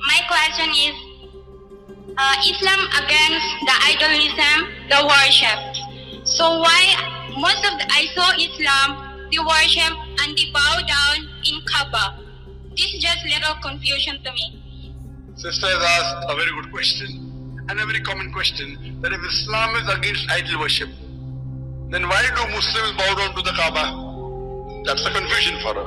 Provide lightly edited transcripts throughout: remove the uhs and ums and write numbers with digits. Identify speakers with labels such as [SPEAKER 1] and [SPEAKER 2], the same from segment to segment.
[SPEAKER 1] My question is, Islam against the idolism, the worship. So why most of I saw Islam, they worship and they bow down in Kaaba? This is just little confusion to me.
[SPEAKER 2] Sister has asked a very good question and a very common question, that if Islam is against idol worship, then why do Muslims bow down to the Kaaba? That's the confusion for her.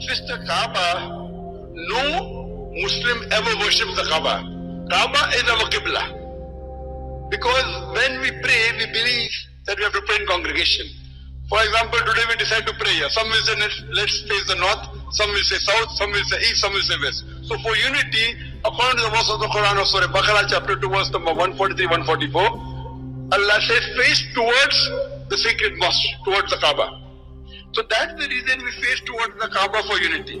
[SPEAKER 2] Sister, Kaaba, no Muslim ever worships the Kaaba. Kaaba is our Qibla. Because when we pray, we believe that we have to pray in congregation. For example, today we decide to pray here. Some will say let's face the north, some will say south, some will say east, some will say west. So for unity, according to the verse of the Quran of Surah Baqarah chapter 2 verse number 143-144, Allah says face towards the sacred mosque, towards the Kaaba. So that's the reason we face towards the Kaaba for unity.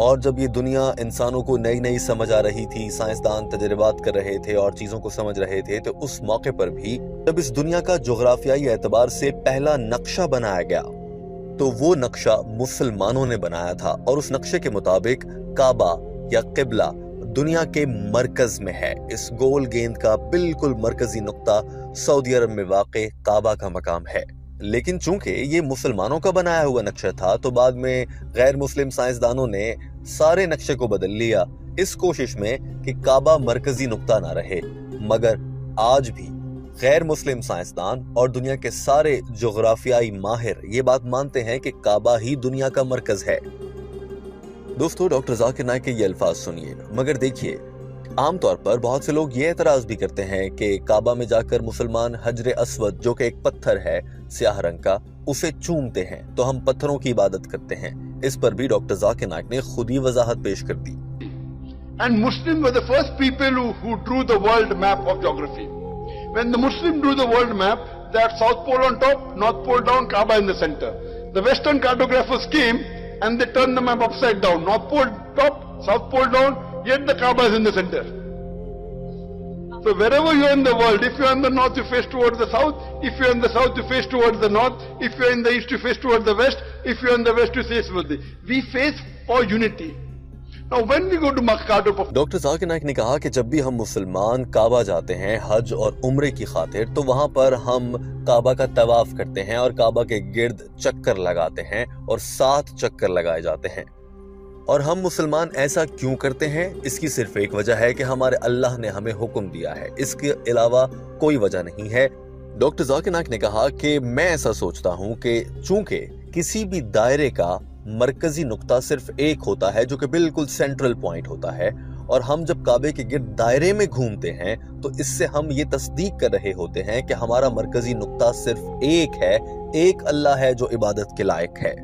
[SPEAKER 3] اور جب یہ دنیا انسانوں کو نئی نئی سمجھ آ رہی تھی، سائنسدان تجربات کر رہے تھے اور چیزوں کو سمجھ رہے تھے، تو اس موقع پر بھی جب اس دنیا کا جغرافیائی اعتبار سے پہلا نقشہ بنایا گیا تو وہ نقشہ مسلمانوں نے بنایا تھا، اور اس نقشے کے مطابق کعبہ یا قبلہ دنیا کے مرکز میں ہے۔ اس گول گیند کا بالکل مرکزی نقطہ سعودی عرب میں واقع کعبہ کا مقام ہے۔ لیکن چونکہ یہ مسلمانوں کا بنایا ہوا نقشہ تھا تو بعد میں غیر مسلم سائنسدانوں نے سارے نقشے کو بدل لیا اس کوشش میں کہ کعبہ مرکزی نقطہ نہ رہے، مگر آج بھی غیر مسلم سائنسدان اور دنیا کے سارے جغرافیائی ماہر یہ بات مانتے ہیں کہ کعبہ ہی دنیا کا مرکز ہے۔ دوستو، ڈاکٹر ذاکر نائک کے یہ الفاظ سنیے، مگر دیکھیے عام طور پر بہت سے لوگ یہ اعتراض بھی کرتے ہیں کہ کعبہ میں جا کر مسلمان حجر اسود جو کہ ایک پتھر ہے سیاہ رنگ کا، اسے چومتے ہیں تو ہم پتھروں کی عبادت کرتے ہیں۔ اس پر بھی ڈاکٹر ذاکر نائک نے خود ہی وضاحت پیش کر دی۔
[SPEAKER 2] And Muslims were the first people who drew the world map of geography. When the Muslims drew the world map, they had South Pole on top, North Pole down, Kaaba in the center. The Western cartographers came and they turned the map upside down. North Pole top, South Pole down, yet the Kaaba is in the center. So wherever you are in the world, if you are in the north, you face towards the south. If you are in the south, you face towards the north. If you are in the east, you face towards the west. If you are in the west, you face towards the east. We face for unity. Now when we go to Makkah to perform,
[SPEAKER 3] doctor Zakir Naik نے کہا کہ جب بھی ہم مسلمان کعبہ جاتے ہیں حج اور عمرے کی خاطر تو وہاں پر ہم کعبہ کا طواف کرتے ہیں اور کعبہ کے گرد چکر لگاتے ہیں اور 7 چکر لگائے جاتے ہیں۔ اور ہم مسلمان ایسا کیوں کرتے ہیں؟ اس کی صرف ایک وجہ ہے کہ ہمارے اللہ نے ہمیں حکم دیا ہے، اس کے علاوہ کوئی وجہ نہیں ہے۔ ڈاکٹر ذاکر نائک نے کہا کہ میں ایسا سوچتا ہوں کہ چونکہ کسی بھی دائرے کا مرکزی نقطہ صرف ایک ہوتا ہے جو کہ بالکل سینٹرل پوائنٹ ہوتا ہے، اور ہم جب کعبے کے گرد دائرے میں گھومتے ہیں تو اس سے ہم یہ تصدیق کر رہے ہوتے ہیں کہ ہمارا مرکزی نقطہ صرف ایک ہے، ایک اللہ ہے جو عبادت کے لائق ہے۔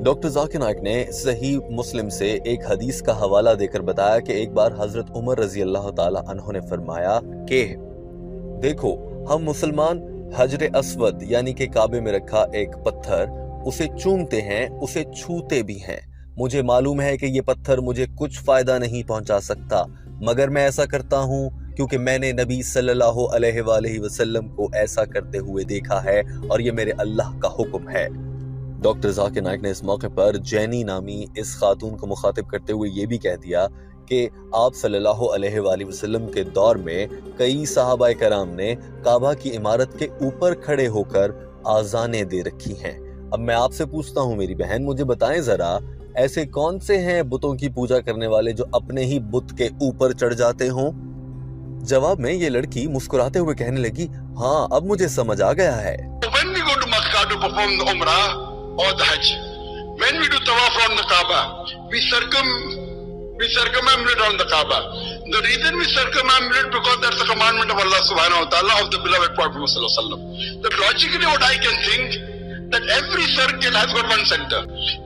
[SPEAKER 3] ڈاکٹر ذاکر نائک نے صحیح مسلم سے ایک حدیث کا حوالہ دے کر بتایا کہ ایک بار حضرت عمر رضی اللہ تعالی عنہ نے فرمایا کہ دیکھو ہم مسلمان حجر اسود یعنی کہ کعبے میں رکھا ایک پتھر اسے چومتے ہیں، اسے چھوتے بھی ہیں۔ مجھے معلوم ہے کہ یہ پتھر مجھے کچھ فائدہ نہیں پہنچا سکتا، مگر میں ایسا کرتا ہوں کیونکہ میں نے نبی صلی اللہ علیہ وآلہ وسلم کو ایسا کرتے ہوئے دیکھا ہے اور یہ میرے اللہ کا حکم ہے۔ ڈاکٹر ذاکر نائک نے اس موقع پر جینی نامی اس خاتون کو مخاطب کرتے ہوئے یہ بھی کہہ دیا کہ آپ صلی اللہ علیہ وآلہ وسلم کے دور میں کئی صحابہ کرام نے کعبہ کی عمارت کے اوپر کھڑے ہو کر آذانیں دے رکھی ہیں۔ اب میں آپ سے پوچھتا ہوں میری بہن، مجھے بتائیں ذرا ایسے کون سے ہیں بتوں کی پوجا کرنے والے جو اپنے ہی بت کے اوپر چڑھ جاتے ہوں؟ جواب میں یہ لڑکی مسکراتے ہوئے کہنے لگی، ہاں اب مجھے سمجھ آ گیا ہے۔
[SPEAKER 2] when we go to Makkah to perform the Umrah or the Hajj, when we do tawaf around the Kaaba, we circumambulate around the Kaaba. The reason we circumambulate because that's a commandment of Allah subhanahu wa ta'ala of the beloved Prophet Muhammad sallallahu alaihi wasallam. That logically what I can think that every circle has got one center.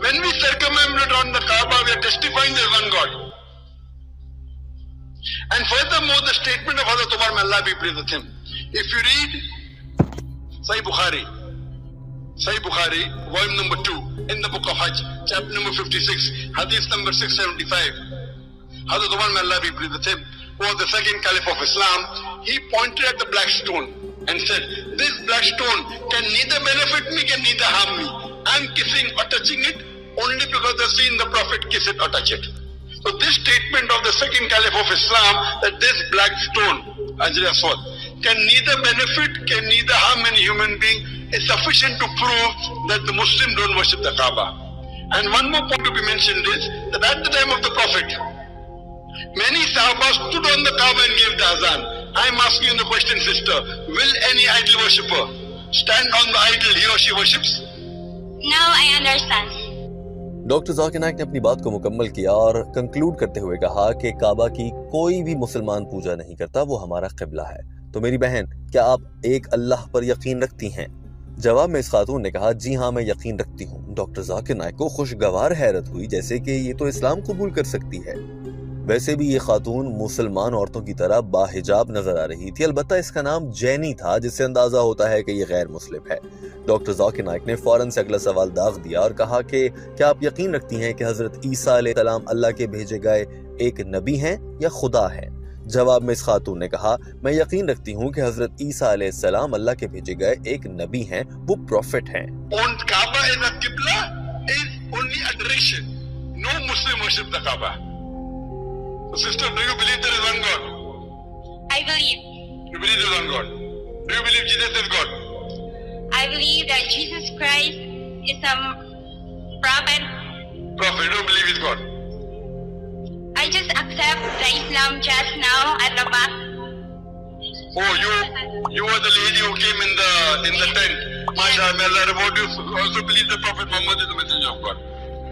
[SPEAKER 2] When we circumambulate around the Kaaba, we are testifying there is one God. And furthermore, the statement of Hazrat Umar, may Allah be pleased with him. If you read Sahih Bukhari, volume number 2, in the book of Hajj, chapter number 56, hadith number 675, Hazrat Umar, may Allah be pleased with him, who was the second caliph of Islam, he pointed at the black stone and said, this black stone can neither benefit me, can neither harm me. I am kissing or touching it only because I have seen the Prophet kiss it or touch it. So this statement of the second caliph of Islam, that this black stone, Hajar Aswad, can neither benefit, can neither harm any human being, is sufficient to prove that the Muslims don't worship the Kaaba. And one more point to be mentioned is that at the time of the Prophet, many Sahabas stood on the Kaaba and gave the azan. I am asking you the question, sister, will any idol worshipper stand on the idol he or she worships?
[SPEAKER 1] Now I understand.
[SPEAKER 3] Doctor Zakir Naik نے اپنی بات کو مکمل کیا اور conclude کرتے ہوئے کہا کہ کعبہ کی کوئی بھی مسلمان پوجا نہیں کرتا، وہ ہمارا قبلہ ہے۔ تو میری بہن، کیا آپ ایک اللہ پر یقین رکھتی ہیں؟ جواب میں اس خاتون نے کہا، جی ہاں میں یقین رکھتی ہوں۔ ڈاکٹر ذاکر نائک کو خوشگوار حیرت ہوئی، جیسے کہ یہ تو اسلام قبول کر سکتی ہے۔ ویسے بھی یہ خاتون مسلمان عورتوں کی طرح باحجاب نظر آ رہی تھی، البتہ اس کا نام جینی تھا، جس سے اندازہ ہوتا ہے کہ یہ غیر مسلم ہے۔ ڈاکٹر ذاکر نائک نے فوراً سے اگلا سوال داغ دیا اور کہا کہ کیا آپ یقین رکھتی ہیں کہ حضرت عیسیٰ علیہ السلام اللہ کے بھیجے گئے ایک نبی ہیں یا خدا ہیں؟ جواب میں اس خاتون نے کہا میں یقین رکھتی ہوں کہ حضرت عیسیٰ علیہ السلام اللہ کے بھیجے گئے ایک نبی ہیں، وہ پروفٹ ہیں۔
[SPEAKER 2] And Kaaba as a Qibla is only adoration. No Muslim worship the Kaaba. So sister, do you believe there is one God?
[SPEAKER 1] I believe.
[SPEAKER 2] You believe there is one God? Do you believe Jesus is God?
[SPEAKER 1] I believe that Jesus Christ is a prophet.
[SPEAKER 2] Prophet, you don't believe he's God?
[SPEAKER 1] I just accept the Islam just now at the back.
[SPEAKER 2] Oh, you were the lady who came in the tent. MashaAllah, may Allah reward you. Also believe the Prophet Muhammad is the messenger of God.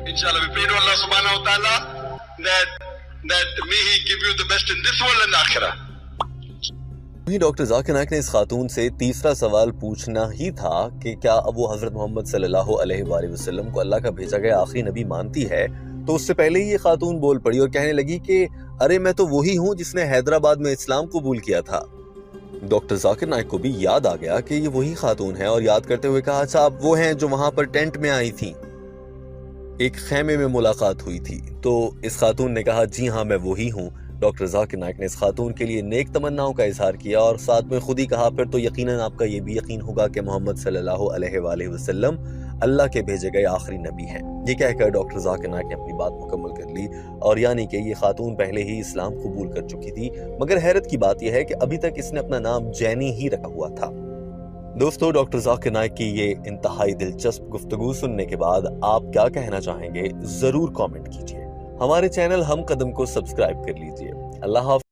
[SPEAKER 2] Inshallah, we pray to Allah subhanahu wa ta'ala that may he give you the best in this world and the akhirah.
[SPEAKER 3] Doctor Zakir Naik نے اس خاتون سے تیسرا سوال پوچھنا ہی تھا کہ کیا اب وہ حضرت محمد صلی اللہ علیہ وآلہ وسلم کو اللہ کا بھیجا گیا آخری نبی مانتی ہے، تو اس سے پہلے ہی یہ خاتون بول پڑی اور کہنے لگی کہ ارے میں تو وہی ہوں جس نے حیدرآباد میں اسلام قبول کیا تھا۔ ڈاکٹر ذاکر نائک کو بھی یاد آ گیا کہ یہ وہی خاتون ہے اور یاد کرتے ہوئے کہا اچھا آپ وہ ہیں جو وہاں پر ٹینٹ میں آئی تھیں، ایک خیمے میں ملاقات ہوئی تھی؟ تو اس خاتون نے کہا جی ہاں میں وہی ہوں۔ ڈاکٹر ذاکر نائک نے اس خاتون کے لیے نیک تمناؤں کا اظہار کیا اور ساتھ میں خود ہی کہا پھر تو یقیناً آپ کا یہ بھی یقین ہوگا کہ محمد صلی اللہ علیہ وآلہ وسلم اللہ کے بھیجے گئے آخری نبی ہیں۔ یہ کہہ کر ڈاکٹر ذاکر نائک نے اپنی بات مکمل کر لی اور یعنی کہ یہ خاتون پہلے ہی اسلام قبول کر چکی تھی، مگر حیرت کی بات یہ ہے کہ ابھی تک اس نے اپنا نام جینی ہی رکھا ہوا تھا۔ دوستو، ڈاکٹر ذاکر نائک کی یہ انتہائی دلچسپ گفتگو سننے کے بعد آپ کیا کہنا چاہیں گے ضرور کامنٹ کیجیے۔ ہمارے چینل ہم قدم کو سبسکرائب کر لیجیے۔ اللہ حافظ۔